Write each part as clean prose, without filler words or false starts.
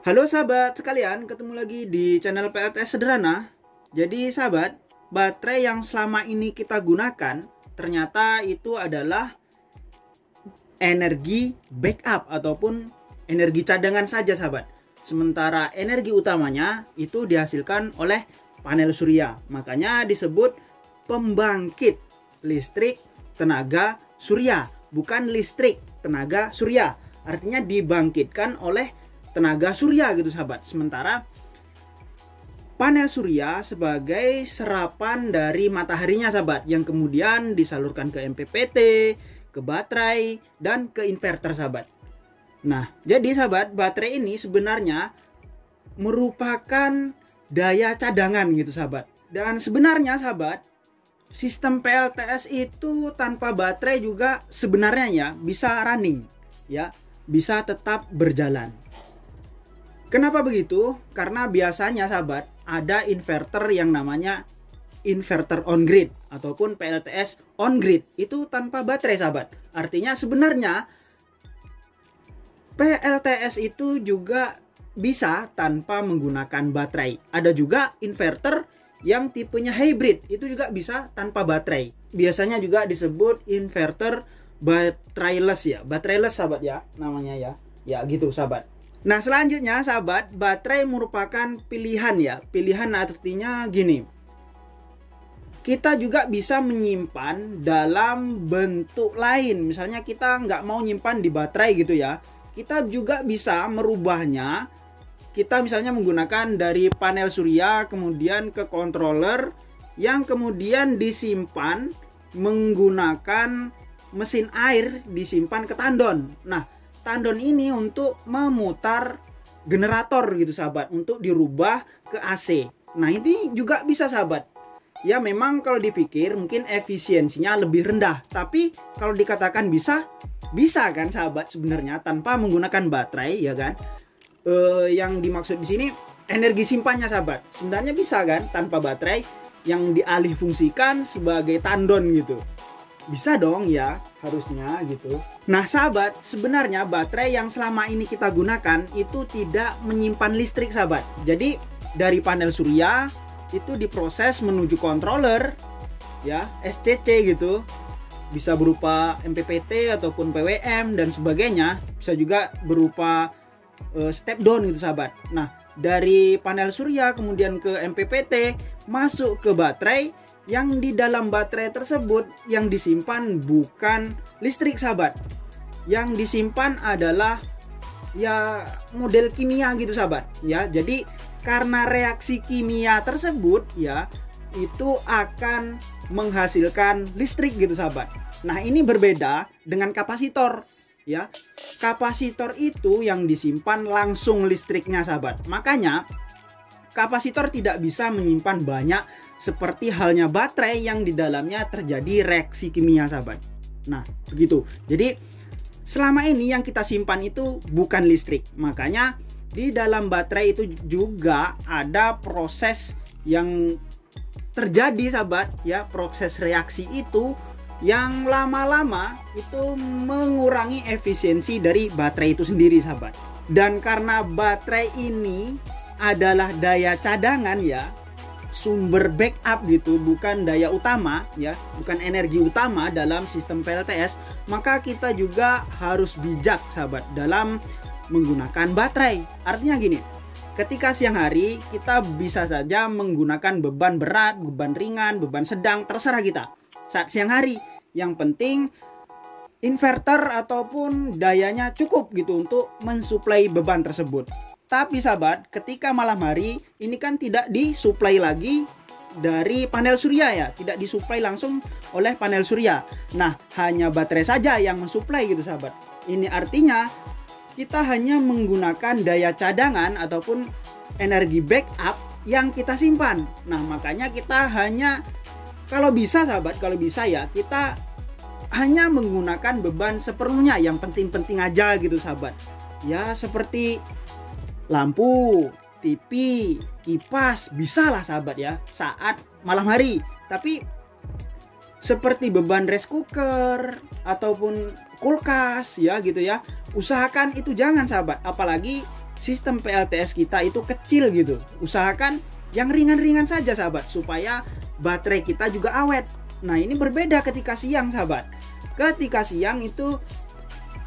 Halo sahabat sekalian, ketemu lagi di channel PLTS Sederhana. Jadi sahabat, baterai yang selama ini kita gunakan ternyata itu adalah energi backup ataupun energi cadangan saja sahabat. Sementara energi utamanya itu dihasilkan oleh panel surya. Makanya disebut pembangkit listrik tenaga surya, bukan listrik tenaga surya. Artinya dibangkitkan oleh tenaga surya gitu sahabat. Sementara panel surya sebagai serapan dari mataharinya sahabat, yang kemudian disalurkan ke MPPT, ke baterai, dan ke inverter sahabat. Nah, jadi sahabat, baterai ini sebenarnya merupakan daya cadangan gitu sahabat. Dan sebenarnya sahabat, sistem PLTS itu tanpa baterai juga sebenarnya ya bisa running, ya, bisa tetap berjalan. Kenapa begitu? Karena biasanya sahabat ada inverter yang namanya inverter on grid ataupun PLTS on grid, itu tanpa baterai sahabat. Artinya sebenarnya PLTS itu juga bisa tanpa menggunakan baterai. Ada juga inverter yang tipenya hybrid, itu juga bisa tanpa baterai. Biasanya juga disebut inverter baterailess ya, baterailess sahabat ya namanya ya. Ya gitu sahabat. Nah selanjutnya sahabat, baterai merupakan pilihan ya. Pilihan artinya gini, kita juga bisa menyimpan dalam bentuk lain. Misalnya kita nggak mau nyimpan di baterai gitu ya, kita juga bisa merubahnya. Kita misalnya menggunakan dari panel surya kemudian ke controller, yang kemudian disimpan menggunakan mesin air, disimpan ke tandon. Nah, tandon ini untuk memutar generator gitu sahabat, untuk dirubah ke AC. Nah ini juga bisa sahabat. Ya memang kalau dipikir mungkin efisiensinya lebih rendah, tapi kalau dikatakan bisa kan sahabat sebenarnya tanpa menggunakan baterai ya kan. Yang dimaksud di sini energi simpannya sahabat. Sebenarnya bisa kan tanpa baterai, yang dialih fungsikan sebagai tandon gitu. Bisa dong ya, harusnya gitu. Nah sahabat, sebenarnya baterai yang selama ini kita gunakan itu tidak menyimpan listrik sahabat. Jadi dari panel surya itu diproses menuju controller ya, SCC gitu. Bisa berupa MPPT ataupun PWM dan sebagainya. Bisa juga berupa step down gitu sahabat. Nah dari panel surya kemudian ke MPPT masuk ke baterai, yang di dalam baterai tersebut yang disimpan bukan listrik sahabat. Yang disimpan adalah ya model kimia gitu sahabat ya. Jadi karena reaksi kimia tersebut ya itu akan menghasilkan listrik gitu sahabat. Nah ini berbeda dengan kapasitor ya. Kapasitor itu yang disimpan langsung listriknya sahabat. Makanya kapasitor tidak bisa menyimpan banyak seperti halnya baterai yang di dalamnya terjadi reaksi kimia sahabat. Nah begitu. Jadi selama ini yang kita simpan itu bukan listrik. Makanya di dalam baterai itu juga ada proses yang terjadi sahabat ya. Proses reaksi itu yang lama-lama itu mengurangi efisiensi dari baterai itu sendiri sahabat. Dan karena baterai ini adalah daya cadangan ya, sumber backup gitu, bukan daya utama ya, bukan energi utama dalam sistem PLTS, maka kita juga harus bijak sahabat dalam menggunakan baterai. Artinya gini, ketika siang hari kita bisa saja menggunakan beban berat, beban ringan, beban sedang, terserah kita saat siang hari. Yang penting inverter ataupun dayanya cukup gitu untuk mensuplai beban tersebut. Tapi sahabat, ketika malam hari ini kan tidak disuplai lagi dari panel surya ya, tidak disuplai langsung oleh panel surya. Nah, hanya baterai saja yang mensuplai gitu sahabat. Ini artinya kita hanya menggunakan daya cadangan ataupun energi backup yang kita simpan. Nah, makanya kita hanya, kalau bisa sahabat, kalau bisa ya kita hanya menggunakan beban seperlunya, yang penting-penting aja gitu sahabat. Ya seperti lampu, TV, kipas, bisa lah sahabat ya saat malam hari. Tapi seperti beban rice cooker ataupun kulkas ya gitu ya, usahakan itu jangan sahabat. Apalagi sistem PLTS kita itu kecil gitu. Usahakan yang ringan-ringan saja sahabat, supaya baterai kita juga awet. Nah ini berbeda ketika siang sahabat. Ketika siang itu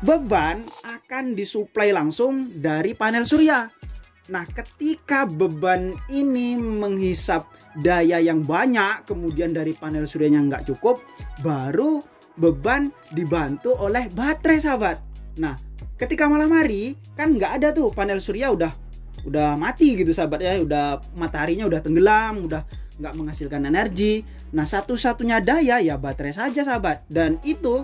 beban akan disuplai langsung dari panel surya. Nah ketika beban ini menghisap daya yang banyak, kemudian dari panel suryanya nggak cukup, baru beban dibantu oleh baterai sahabat. Nah ketika malam hari kan nggak ada tuh, panel surya udah mati gitu sahabat ya, udah mataharinya udah tenggelam, udah nggak menghasilkan energi. Nah satu-satunya daya ya baterai saja sahabat, dan itu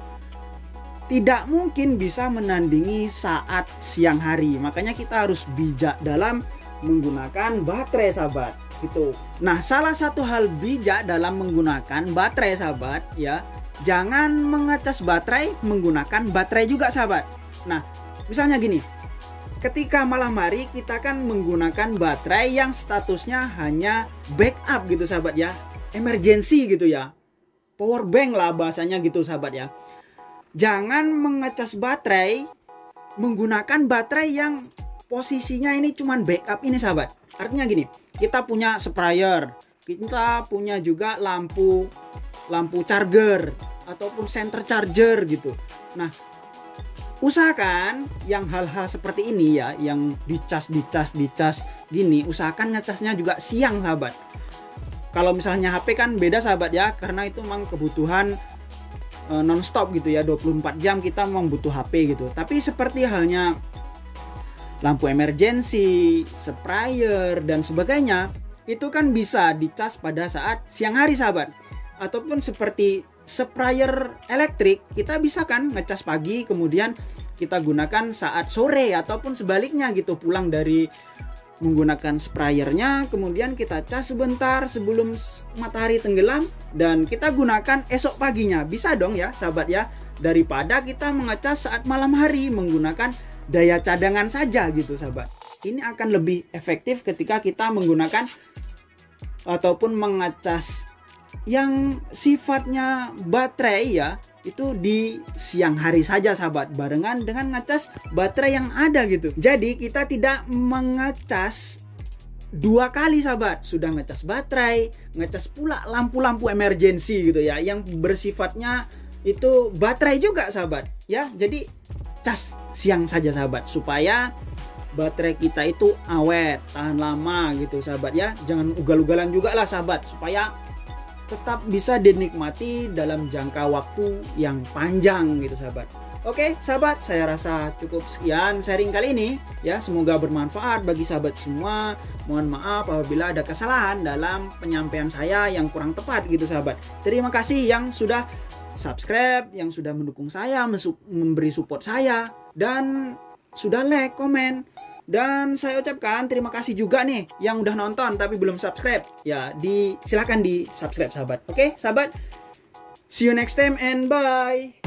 tidak mungkin bisa menandingi saat siang hari. Makanya kita harus bijak dalam menggunakan baterai sahabat gitu. Nah salah satu hal bijak dalam menggunakan baterai sahabat ya, jangan mengecas baterai menggunakan baterai juga sahabat. Nah misalnya gini, ketika malam hari kita kan menggunakan baterai yang statusnya hanya backup gitu sahabat ya, emergency gitu ya, power bank lah bahasanya gitu sahabat ya. Jangan mengecas baterai menggunakan baterai yang posisinya ini cuman backup ini sahabat. Artinya gini, kita punya sprayer, kita punya juga lampu charger ataupun center charger gitu. Nah usahakan yang hal-hal seperti ini ya, yang dicas gini, usahakan ngecasnya juga siang sahabat. Kalau misalnya HP kan beda sahabat ya, karena itu memang kebutuhan non-stop gitu ya, 24 jam kita memang butuh HP gitu. Tapi seperti halnya lampu emergency, sprayer dan sebagainya, itu kan bisa dicas pada saat siang hari sahabat. Ataupun seperti sprayer elektrik, kita bisa kan ngecas pagi kemudian kita gunakan saat sore, ataupun sebaliknya gitu, pulang dari menggunakan sprayernya kemudian kita cas sebentar sebelum matahari tenggelam dan kita gunakan esok paginya. Bisa dong ya sahabat ya, daripada kita mengecas saat malam hari menggunakan daya cadangan saja gitu sahabat. Ini akan lebih efektif ketika kita menggunakan ataupun mengecas yang sifatnya baterai ya, itu di siang hari saja sahabat, barengan dengan ngecas baterai yang ada gitu. Jadi kita tidak mengecas dua kali sahabat, sudah ngecas baterai, ngecas pula lampu-lampu emergency gitu ya, yang bersifatnya itu baterai juga sahabat ya. Jadi cas siang saja sahabat, supaya baterai kita itu awet, tahan lama gitu sahabat ya. Jangan ugal-ugalan juga lah sahabat, supaya tetap bisa dinikmati dalam jangka waktu yang panjang gitu sahabat. Oke sahabat, saya rasa cukup sekian sharing kali ini ya, semoga bermanfaat bagi sahabat semua. Mohon maaf apabila ada kesalahan dalam penyampaian saya yang kurang tepat gitu sahabat. Terima kasih yang sudah subscribe, yang sudah mendukung saya, memberi support saya, dan sudah like, komen. Dan saya ucapkan terima kasih juga nih yang udah nonton tapi belum subscribe. Ya, silakan di subscribe sahabat. Oke sahabat, see you next time and bye.